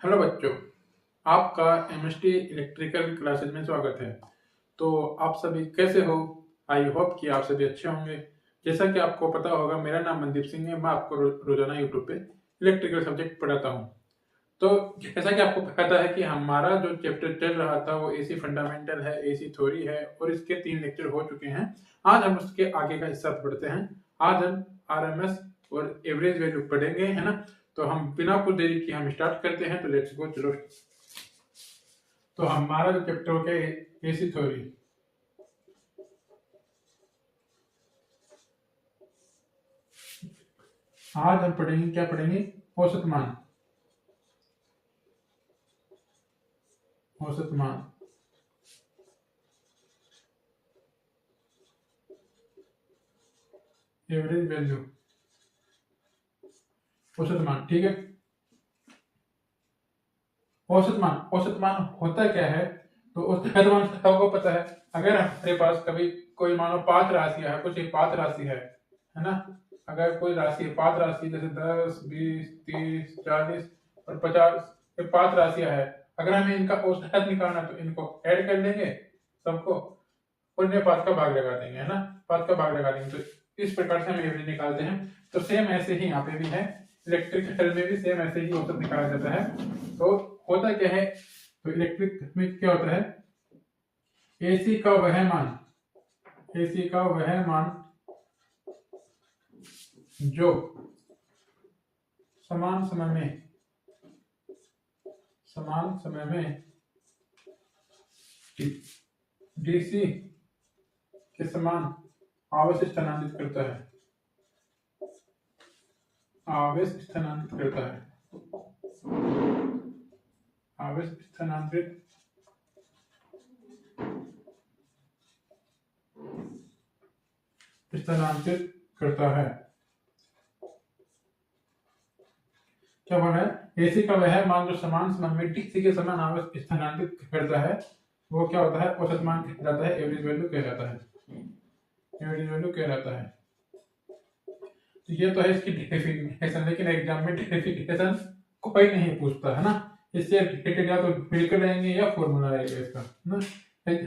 Hello बच्चों, आपका MST electrical classes में स्वागत है। तो आप सभी कैसे हो? आई होप कि आप सभी अच्छे होंगे। जैसा कि आपको पता होगा, मेरा नाम मनदीप सिंह है। मैं आपको रोजाना यूट्यूब पे इलेक्ट्रिकल सब्जेक्ट पढ़ाता हूँ। तो जैसा कि आपको पता है कि हमारा जो चैप्टर चल रहा था वो एसी फंडामेंटल है, एसी थ्योरी है और इसके 3 लेक्चर हो चुके हैं। आज हम उसके आगे का हिस्सा पढ़ते हैं। आज हम आरएमएस और एवरेज वैल्यू पढ़ेंगे, है ना। तो हम बिना कुछ देरी की हम स्टार्ट करते हैं। तो लेट्स गो, चलो। तो हमारा जो चैप्टर हो गया एसी थ्योरी। आज हम पढ़ेंगे, क्या पढ़ेंगे? औसत मान। औसत मान, एवरेज वैल्यू, औसत मान। ठीक है। औसत मान होता क्या है? तो औसत मान सबको पता है। अगर हमारे पास कभी कोई मानो 5 राशियां है, कुछ एक 5 राशि है ना। अगर कोई राशि 5 राशि जैसे 10, 20, 30, 40 और 50, ये 5 राशियां है। अगर हमें इनका औसत निकालना है तो इनको ऐड कर लेंगे सबको और इन्हें 5 का भाग लगा देंगे, है ना। 5 का भाग लगा देंगे तो इस प्रकार से हम एवरेज निकालते हैं। तो सेम ऐसे ही यहाँ पे भी है, इलेक्ट्रिकल में भी सेम ऐसे ही औसत निकाला जाता है। तो होता क्या है? तो इलेक्ट्रिक में क्या होता है? एसी का वह मान, एसी का वह मान जो समान समय में डीसी के समान आवेश स्थानांतरित करता है, आवेश स्थानांतरित करता है, आवेश स्थानांतरित करता है। क्या बोल रहा है? एसी का वह मान जो समान समय में डीसी के समान आवेश स्थानांतरित करता है, वो क्या होता है? औसत मान कहलाता है, एवरेज वैल्यू कहलाता है, एवरेज वैल्यू कहलाता है। तो ये तो है इसकी डेफिनेशन, लेकिन एग्जाम में डेफिनेशन कोई नहीं पूछता, है ना। इससे रिलेटेड या तो बिल्कुल रहेंगे या फॉर्मूला रहेगा इसका,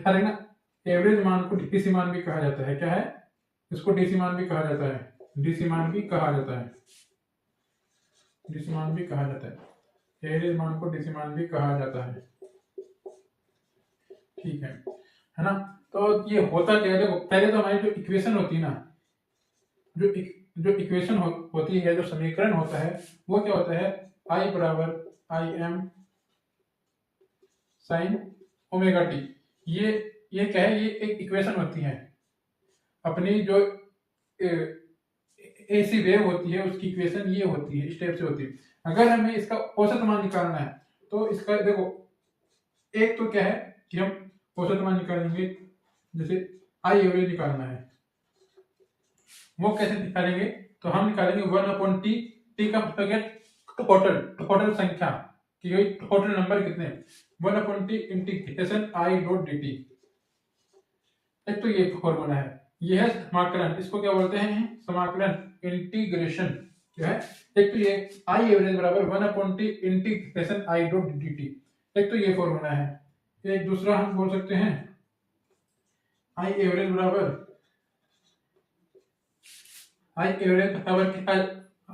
है ना। एवरेज मान को डीसी मान भी कहा जाता है। क्या है? इसको डीसी मान भी कहा जाता है, डीसी मान भी कहा जाता है, डीसी मान भी कहा जाता है। एवरेज मान को डीसी मान भी कहा जाता है। ठीक है ना। तो ये होता क्या है? देखो, पहले तो हमारी जो इक्वेशन होती है ना, जो इक्वेशन होती है, जो समीकरण होता है, वो क्या होता है? आई बराबर I am sine omega T. ये क्या है? ये एक इक्वेशन होती है। अपनी जो एसी वेव होती है उसकी इक्वेशन ये होती है, स्टेप से होती है। अगर हमें इसका औसत मान निकालना है तो इसका देखो, एक तो क्या है कि हम औसत मान निकालेंगे, जैसे आई एवरेज निकालना है, वो कैसे निकालेंगे? तो हम निकालेंगे 1/t। टी का मतलब क्या? टोटल संख्या कि टोटल नंबर कितने। 1/t integration I dot D T. एक तो ये फॉर्मूला है, ये है समाकलन। इसको क्या बोलते हैं? समाकलन, इंटीग्रेशन। क्या है? एक तो ये आई एवरेज बराबर 1/t integration I dot D T. एक तो ये फॉर्मूला है। एक दूसरा हम बोल सकते हैं आई एवरेज बराबर क्या आ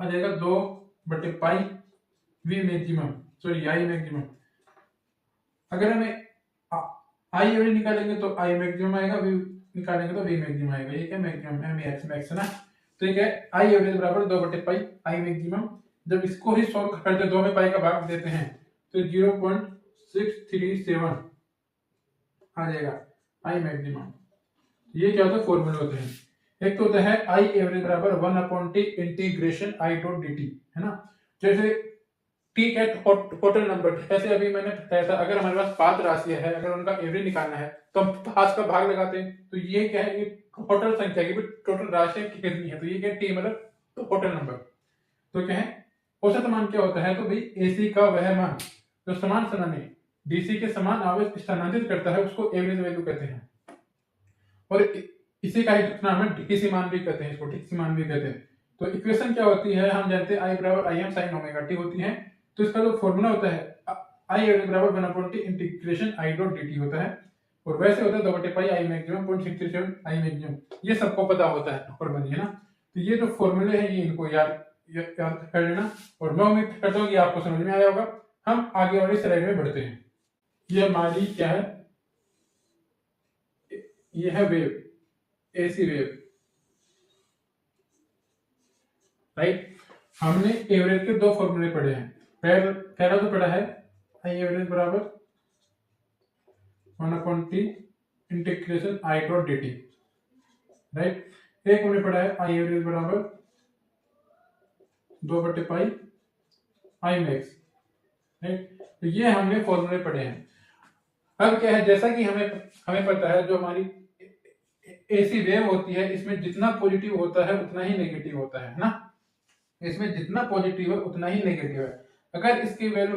जाएगा? 2/पाई V maximum, sorry I maximum. अगर हमें आई एवरेज निकालेंगे तो आई मैक्सिमम आएगा, वी निकालेंगे तो वी मैक्सिमम आएगा। ये क्या? मैक्सिमम एम एक्स मैक्स, है ना। तो ये क्या है? आई एवरेज बराबर 2/पाई आई मैक्सिमम। जब इसको ही सॉल्व करते 2 में पाई का भाग देते हैं तो 0.637 आ जाएगा आई मैक्सिमम। ये क्या होता है? फॉर्मूला होते हैं। एक तो होता है आई एवरेज बराबर 1/t integration I dot D T, है ना। जैसे टी है टोटल नंबर, जैसे अभी मैंने बताया था, अगर हमारे पास 5 राशियां है, अगर उनका एवरेज निकालना है तो हम 5 का भाग लगाते हैं। तो ये क्या है? ये टोटल संख्या की, टोटल राशियां कितनी है, तो ये क्या? टी मतलब टोटल नंबर। तो क्या है? औसत मान क्या होता है? तो भाई एसी का वह मान जो समान समय में डीसी के समान आवेश स्थानांतरित करता है उसको एवरेज वैल्यू कहते हैं। और इसी का ही नाम है डीसी मान भी कहते हैं, इसको डीसी मान भी कहते हैं। तो इक्वेशन क्या होती है? हम जानते हैं आई बराबर I am sine omega T होती है। तो इसका जो फॉर्मूला होता है आई एवरेज बराबर 1/t integration I dot dt होता है, और वैसे होता है 2/पाई आई मैक्सिमम 0.637 आई मैक्सिमम। ये सबको पता होता है नॉर्मली, है ना। तो ये जो फॉर्मूले हैं ये इनको याद कर लेना, और मैं उम्मीद करता हूँ कि आपको समझ में आया होगा। हम आगे वाली स्लाइड में बढ़ते हैं। ये हमारी क्या है, ये है वेव, एसी वेव, राइट। हमने एवरेज के दो फॉर्मूले पढ़े हैं। पहला तो पढ़ा है आई एवरेज बराबर 1/t integration I dot dt, right. एक हमने पढ़ा है आई एवरेज बराबर 2/पाई आई मैक्स, राइट। तो ये हमने फॉर्मूले पढ़े हैं। अब क्या है, जैसा कि हमें पता है जो हमारी एसी वेव होती है इसमें जितना पॉजिटिव होता है उतना ही नेगेटिव होता है ना। इसमें जितना पॉजिटिव है उतना ही नेगेटिव है। अगर इसकी वैल्यू,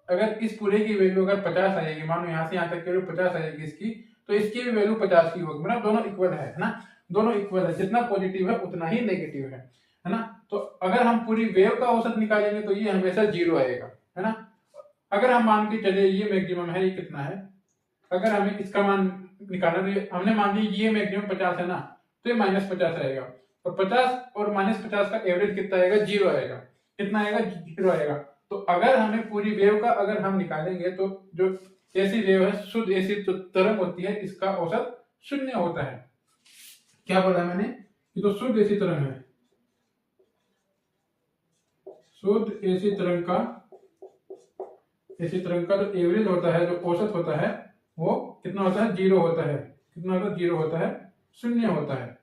अगर इस पूरे की वैल्यू अगर 50 आएगी, मानो यहाँ से यहाँ तक की वैल्यू 50 आएगी इसकी, तो इसकी भी वैल्यू 50 की होगी, मतलब दोनों इक्वल है ना। दोनों इक्वल है, जितना पॉजिटिव है उतना ही नेगेटिव है ना। तो अगर हम पूरी वेव का औसत निकालेंगे तो ये हमेशा 0 आएगा, है ना। अगर हम मान के चले ये मैक्सिमम है, ये कितना है, अगर हमें इसका मान निकालना, तो हमने मान लिया ये मैक्सिमम 50 है ना, तो ये -50 आएगा, और 50 और -50 का एवरेज कितना आएगा, 0 आएगा। कितना आएगा, 0 आएगा। तो अगर हमें पूरी वेव का अगर हम निकालेंगे तो जो एसी वेव है, शुद्ध एसी तरंग होती है, इसका औसत 0 होता है। क्या बोला मैंने, ये तो शुद्ध एसी तरंग है। शुद्ध एसी तरंग का जो एवरेज होता है, जो औसत होता है, वो कितना होता है, 0 होता है। कितना होता है, 0 होता है, 0 होता है।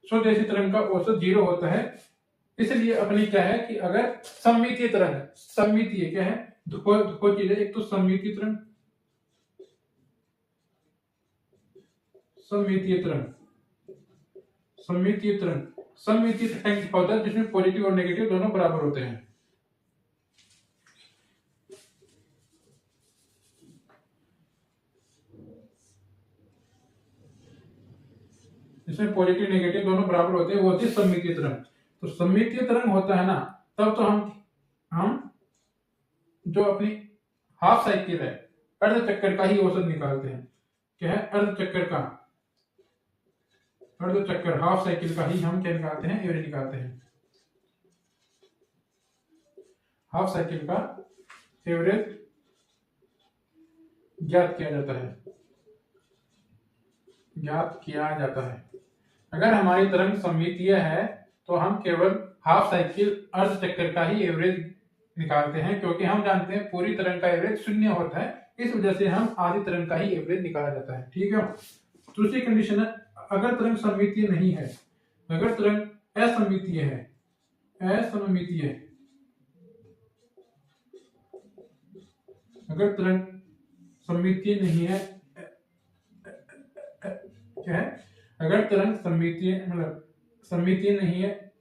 शुद्ध एसी तरंग का औसत 0 होता है। इसलिए अपनी क्या है कि अगर सममितीय तरंग है, सममितीय क्या है, दो चीजें, एक तो सममितीय तरंग, सममितीय तरंग क्या होता है, जिसमें पॉजिटिव और नेगेटिव दोनों बराबर होते हैं। जिसमें पॉजिटिव नेगेटिव दोनों बराबर होते हैं, वो होती है सममितीय तरंग। तो सममितीय तरंग होता है ना, तब तो हम जो अपनी हाफ साइकिल है, अर्ध चक्कर का ही औसत निकालते हैं। क्या है, अर्ध चक्कर हाफ साइकिल का ही हम क्या निकालते हैं, एवरेज निकालते हैं। हाफ साइकिल का एवरेज ज्ञात किया जाता है। अगर हमारी तरंग सममितीय है तो हम केवल हाफ साइकिल अर्ध चक्कर का ही एवरेज निकालते हैं, क्योंकि हम जानते हैं पूरी तरंग का एवरेज 0 होता है। इस वजह से हम आधी तरंग का ही एवरेज निकाला जाता है। ठीक है। दूसरी कंडीशन है, अगर तरंग सममितीय नहीं है, अगर तरंग असममितीय है, अगर तरंग सममितीय नहीं है, क्या है, अगर तरंग सममितीय मतलब सममितीय नहीं है,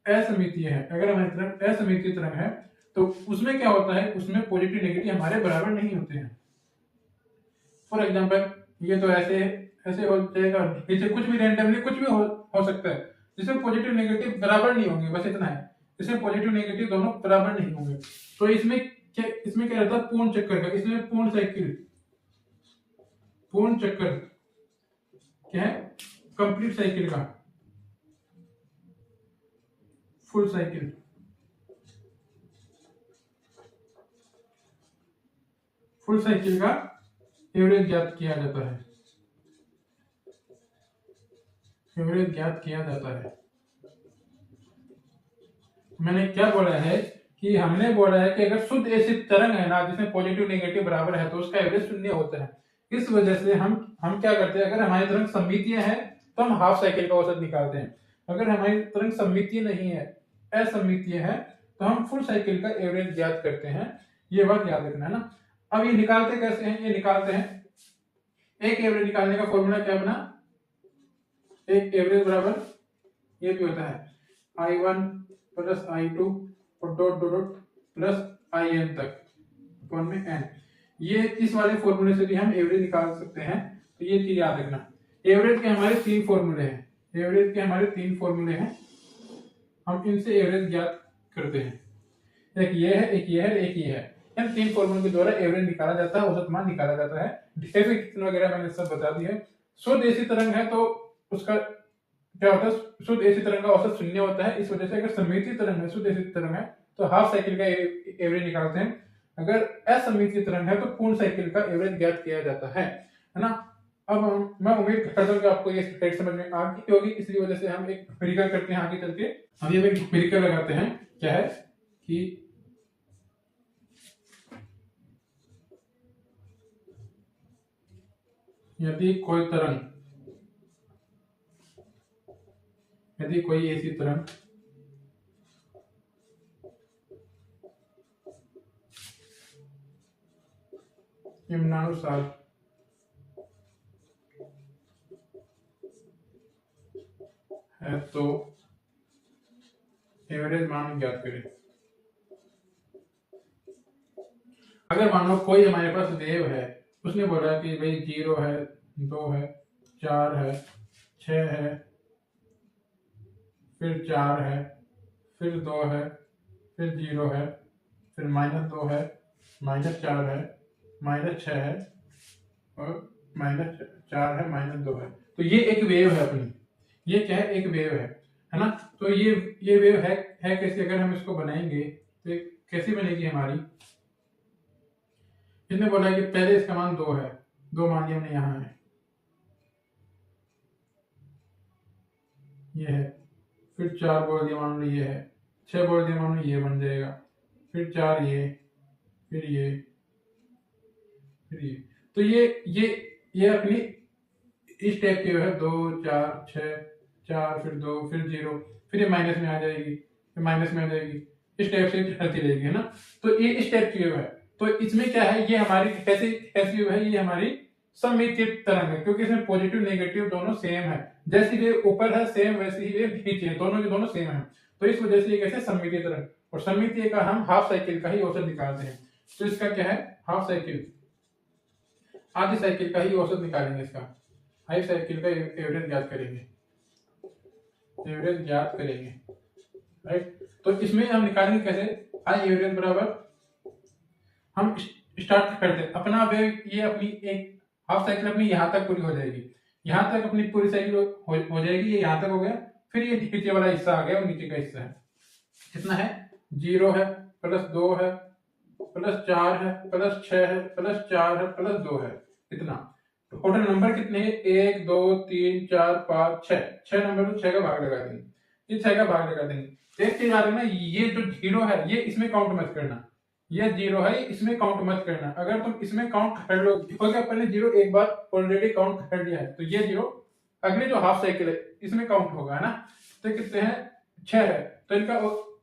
असममितीय है, अगर हमारी तरंग असममितीय तरंग है तो उसमें क्या होता है, उसमें पॉजिटिव नेगेटिव हमारे बराबर नहीं होते हैं। फॉर एग्जांपल, ये तो ऐसे हो जाएगा, इसे कुछ भी रैंडमली कुछ भी हो सकता है, जिसमें पॉजिटिव नेगेटिव बराबर नहीं होंगे, बस इतना है। इसमें पॉजिटिव नेगेटिव दोनों बराबर नहीं होंगे। तो इसमें क्या रहता है, पूर्ण चक्कर का, इसमें पूर्ण चक्कर क्या है, कंप्लीट साइकिल का, फुल साइकिल का एवरेज ज्ञात किया जाता है। मैंने क्या बोला है कि हमने बोला है कि अगर शुद्ध एसी तरंग है ना, जिसमें पॉजिटिव नेगेटिव बराबर है, तो उसका एवरेज 0 होता है। इस वजह से हम क्या करते हैं, अगर हमारी तरंग सममितीय है तो हम हाफ साइकिल का औसत निकालते हैं। अगर हमारी तरंग सममितीय नहीं है, असममितीय है, तो हम फुल साइकिल का एवरेज ज्ञात करते हैं। ये बात याद रखना है ना। अब ये निकालते कैसे हैं, ये निकालते हैं, एक एवरेज निकालने का फॉर्मूला क्या बना, एक एवरेज बराबर ये भी होता है I1 प्लस I2 और dot dot dot plus IN तक कौन में n। ये इस वाले फॉर्मूले से भी हम एवरेज निकाल सकते हैं। तो ये चीज याद रखना। एवरेज के हमारे 3 फॉर्मूले हैं, हम इनसे एवरेज ज्ञात करते हैं। एक ये है, एक ये है, एक ये है। इन 3 फॉर्मूलों के द्वारा एवरेज निकाला जाता है, औसत मान निकाला जाता है। डेफिनेशन वगैरह मैंने सब बता दी है। शुद्ध एसी तरंग है तो उसका क्या होता है, शुद्ध एसी तरंग का औसत 0 होता है। इस वजह से अगर सममितीय तरंग है, शुद्ध एसी तरंग है तो हाफ साइकिल का एवरेज निकालते हैं। अगर असममितीय तरंग है तो पूर्ण साइकिल का एवरेज ज्ञात किया जाता है ना। अब मैं उम्मीद करता हूँ कि आपको ये स्टेट समझ में आ गई होगी। इसलिए वजह से हम एक न्यूमेरिकल करते हैं आगे चल के। हम ये एक न्यूमेरिकल लगाते हैं। क्या है कि यदि कोई तरंग, यदि कोई ऐसी तरंग निम्नानुसार है तो एवरेज मान ज्ञात करें। अगर मान लो कोई हमारे पास वेव है, उसने बोला कि भाई 0 है, 2 है, 4 है, 6 है, फिर 4 है, फिर 2 है, फिर 0 है, फिर -2 है, -4 है, -6 है और -4 है, -2 है। तो ये एक वेव है अपनी। ये क्या है, एक वेव है ना। तो ये वेव है कैसे, अगर हम इसको बनाएंगे तो कैसी बनेगी हमारी। इसने बोला कि पहले इसका मान 2 है, 2 मान लिया हमने, यहाँ है, ये है। फिर 4 बोल दिया मान लो, ये है। 6 बोल दिया मान लो, ये बन जाएगा। फिर 4 ये, फिर ये, फिर ये। तो ये अपनी इस टाइप की है, 2 4 6 4, फिर 2, फिर 0, फिर ये माइनस में आ जाएगी, फिर माइनस में आ जाएगी। इस टाइप से चलती रहेगी, है ना। तो ये इस टाइप की वेव है। तो इसमें क्या है, ये हमारी कैसी वेव है, ये हमारी सममितीय तरंग है, क्योंकि इसमें पॉजिटिव नेगेटिव दोनों सेम है। जैसी वेव ऊपर है सेम, वैसी ही वेव नीचे है, दोनों की दोनों सेम है। तो इस वजह से ये कैसे सममितीय तरंग। और सममितीय का हम हाफ साइकिल का ही औसत निकालते हैं। तो इसका क्या है, हाफ साइकिल, आधी साइकिल का ही औसत निकालेंगे इसका। हाफ साइकिल का एवरेज ज्ञात करेंगे, एवरेज ज्ञात करेंगे, राइट। तो इसमें हम निकालेंगे कैसे, आई एवरेज बराबर, हम स्टार्ट करते हैं अपना वेव, ये अपनी एक हाफ साइकिल अपनी यहाँ तक पूरी हो जाएगी, यहाँ तक अपनी पूरी साइकिल हो जाएगी, ये यहाँ तक हो गया। फिर ये नीचे वाला हिस्सा आ गया, और नीचे का हिस्सा है कितना है, 0 है, +2 है, +4 है, +6 है, +4 है, +2 है। इतना टोटल नंबर कितने हैं, 1 2 3 4 5 6 नंबर। तो 6 का भाग लगा देंगे, ये 6 का भाग लगा देंगे। एक चीज आ रही है ना, ये जो 0 है ये इसमें काउंट मत करना, ये 0 है इसमें काउंट मत करना। अगर तुम इसमें काउंट कर लो, क्योंकि अपने 0 एक बार ऑलरेडी काउंट कर लिया है, तो ये 0 अगले जो हाफ साइकिल है इसमें काउंट होगा, है ना। तो कितने हैं, 6 है। तो इनका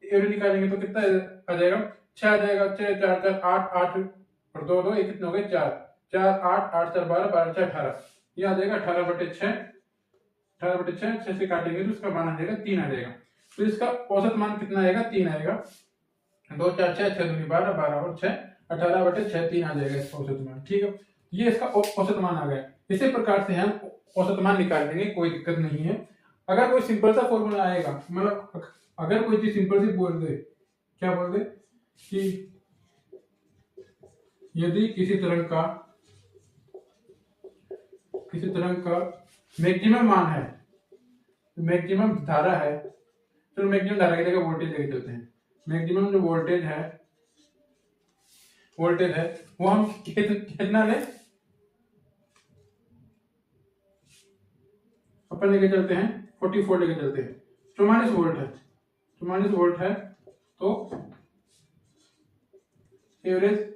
एवरेज निकालेंगे तो कितना आ जाएगा, 6 आ जाएगा। 6 4 4 8 8 और 2 2, ये कितने हो गए, 4 4 8 8 4 12 12 6 18, ये आ जाएगा 18/6। 18/6, 6 से काटेंगे तो इसका मान आ जाएगा 3 आ जाएगा। तो इसका औसत मान कितना आएगा, 3 आएगा। 2 4 6 6 दूनी 12 12 और 6 18/6, 3 आ जाएगा इसका औसत मान, ठीक है। ये इसका औसत मान आ गया। इसी प्रकार से हम औसत मान निकाल देंगे, कोई दिक्कत नहीं है। अगर कोई सिंपल सा फॉर्मूला आएगा, मतलब अगर कोई चीज सिंपल सी बोल दे, क्या बोल दे कि यदि किसी तरंग का मैक्सिमम मान है, मैक्सिमम धारा है, तो मैक्सिमम धारा की जगह वोल्टेज लेके चलते हैं। मैक्सिमम जो वोल्टेज है वो हम कितना ले, अपन लेके चलते हैं 44 लेके चलते हैं। 44 वोल्ट है, 44 वोल्ट है। तो एवरेज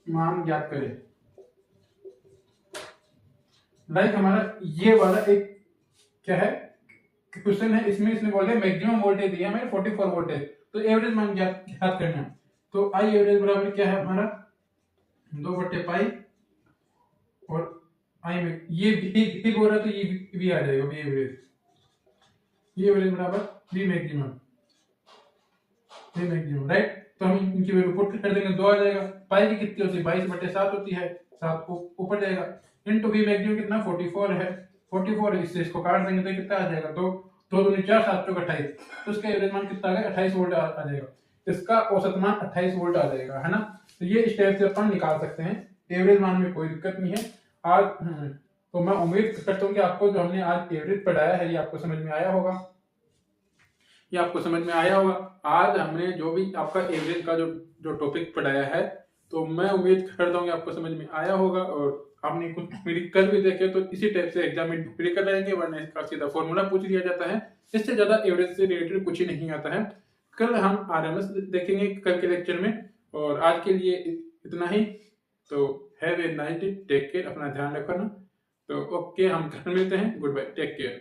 मान ज्ञात करें। लाइक हमारा ये वाला एक क्या है क्वेश्चन है, इसमें इसने बोला मैक्सिमम वोल्टेज दिया हमें 44 वोल्टेज, तो एवरेज मान ज्ञात करना है। तो आई एवरेज बराबर क्या है हमारा, 2/पाई, और आई में ये भी बोल रहा है तो ये भी आ जाएगा, वी एवरेज, ये एवरेज बराबर वी मैक्सिमम, राइट। तो हम इनकी वैल्यू पुट कर देंगे, 2 आ जाएगा। पाई की कितनी होती है, 22/7 होती है, 7 को ऊपर जाएगा, इनटू वी मैक्सिमम कितना 44 है, 44 इससे इसको काट देंगे तो कितना आ जाएगा, 2 दूनी 4 7 चौक 28, तो इसका एवरेज मान कितना आ गया 28 वोल्ट आ जाएगा। इसका औसत मान 28 वोल्ट आ जाएगा, है ना। तो ये स्टेप से अपन निकाल सकते हैं, एवरेज मान में कोई दिक्कत नहीं है। आज तो मैं उम्मीद करता हूँ कि आपको जो हमने आज एवरेज पढ़ाया है ये आपको समझ में आया होगा, ये आपको समझ में आया होगा। आज हमने जो भी आपका एवरेज का जो टॉपिक पढ़ाया है, तो मैं उम्मीद करता हूँ कि आपको समझ में आया होगा और आपने कुछ मेरी कल भी देखे तो इसी टाइप से एग्जाम में प्रिपेयर कर रहेंगे, वरना इसका सीधा फॉर्मूला पूछ दिया जाता है। इससे ज्यादा एवरेज से रिलेटेड कुछ ही नहीं आता है। कल हम आरएमएस देखेंगे कल के लेक्चर में, और आज के लिए इतना ही। तो have a nice day, take care, अपना ध्यान रखना। तो ओके, हम कल मिलते हैं, गुड बाय, टेक केयर।